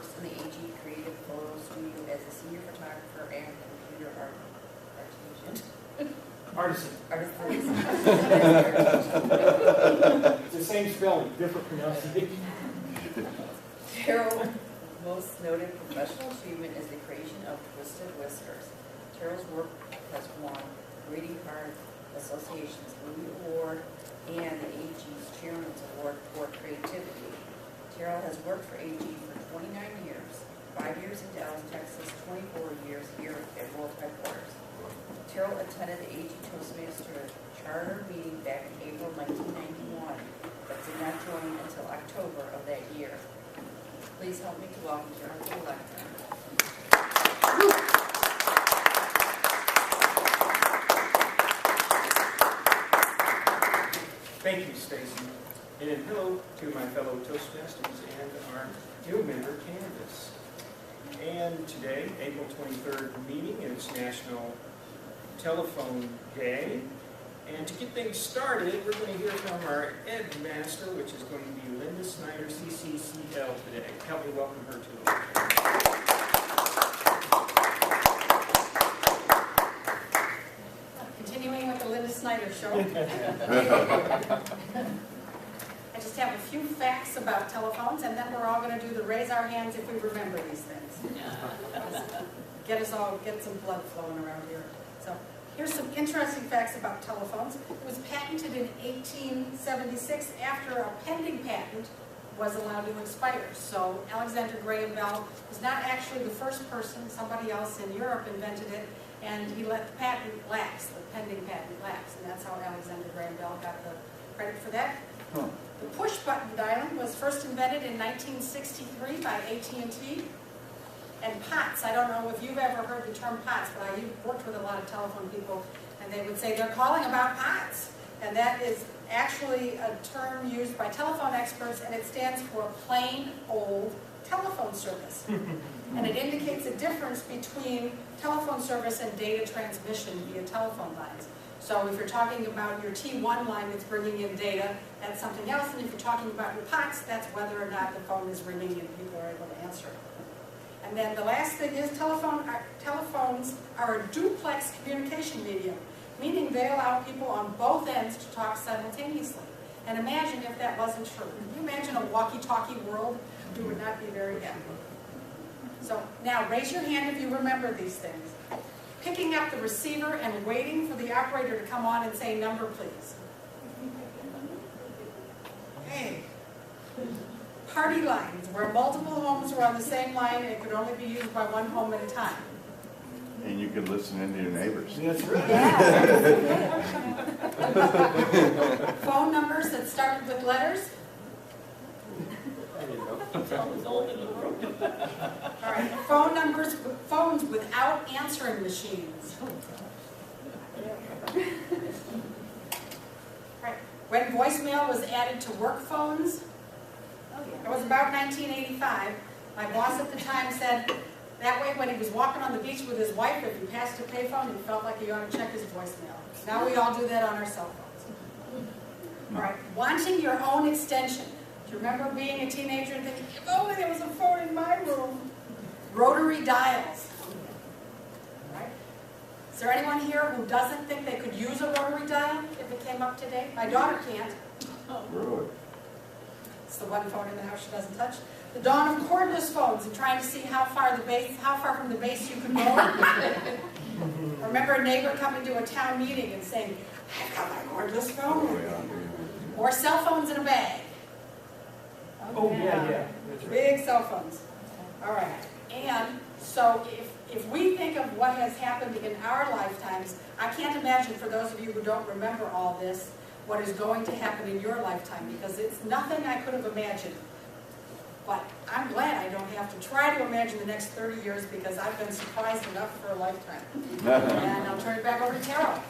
works in the AG Creative Photo Studio as a senior photographer and computer artisan. It's the same spelling, different pronunciation. Terrell's most noted professional achievement is the creation of Twisted Whiskers. Terrell's work has won Greeting Card Association's Louis Award and the AG's Chairman's Award for Creativity. Terrell has worked for AG for 29 years, 5 years in Dallas, Texas, 24 years here at World Headquarters. Terrell attended the AG Toastmaster charter meeting back in April 1991, but did not join until October of that year. Please help me to welcome Terrell to the lectern. Thank you, Stacy. And hello to my fellow Toastmasters and our new member, Candace. And today, April 23rd meeting, it's National Telephone Day. And to get things started, we're going to hear from our Ed Master, which is going to be Linda Snyder, CCCL today. Help me welcome her to the lectern. Continuing with the Linda Snyder show. I just have a few facts about telephones, and then we're all going to do the raise our hands if we remember these things. Get some blood flowing around here. So here's some interesting facts about telephones. It was patented in 1876 after a pending patent was allowed to expire. So Alexander Graham Bell was not actually the first person. Somebody else in Europe invented it, and he let the patent lapse, the pending patent lapse, and that's how Alexander Graham Bell got the credit for that. The push-button dialing was first invented in 1963 by AT&T. And POTS, I don't know if you've ever heard the term POTS, but I worked with a lot of telephone people, and they would say they're calling about POTS. And that is actually a term used by telephone experts, and it stands for plain old telephone service. And it indicates a difference between telephone service and data transmission via telephone lines. So if you're talking about your T1 line that's bringing in data, that's something else. And if you're talking about your POTS, that's whether or not the phone is ringing and people are able to answer it. And then the last thing is telephones are a duplex communication medium, meaning they allow people on both ends to talk simultaneously. And imagine if that wasn't true. Can you imagine a walkie-talkie world? We would not be very happy. So now raise your hand if you remember these things. Picking up the receiver and waiting for the operator to come on and say number, please. Hey. Party lines, where multiple homes were on the same line and it could only be used by one home at a time. And you can listen into your neighbors. That's right. Yeah. Phone numbers that started with letters. All right, phones without answering machines. Right. When voicemail was added to work phones, it was about 1985. My boss at the time said that way when he was walking on the beach with his wife, if he passed a payphone, he felt like he ought to check his voicemail. Now we all do that on our cell phones. All right, wanting your own extension. Do you remember being a teenager and thinking, if only there was a phone in my room? Rotary dials. All right. Is there anyone here who doesn't think they could use a rotary dial if it came up today? My daughter can't. Really? It's the one phone in the house she doesn't touch. The dawn of cordless phones and trying to see how far from the base you could go. Remember a neighbor coming to a town meeting and saying, I've got my cordless phone. Or cell phones in a bag. Oh, yeah. That's right. Big cell phones. All right. And so if we think of what has happened in our lifetimes, I can't imagine for those of you who don't remember all this, what is going to happen in your lifetime, because it's nothing I could have imagined. But I'm glad I don't have to try to imagine the next 30 years because I've been surprised enough for a lifetime. And I'll turn it back over to Terrell.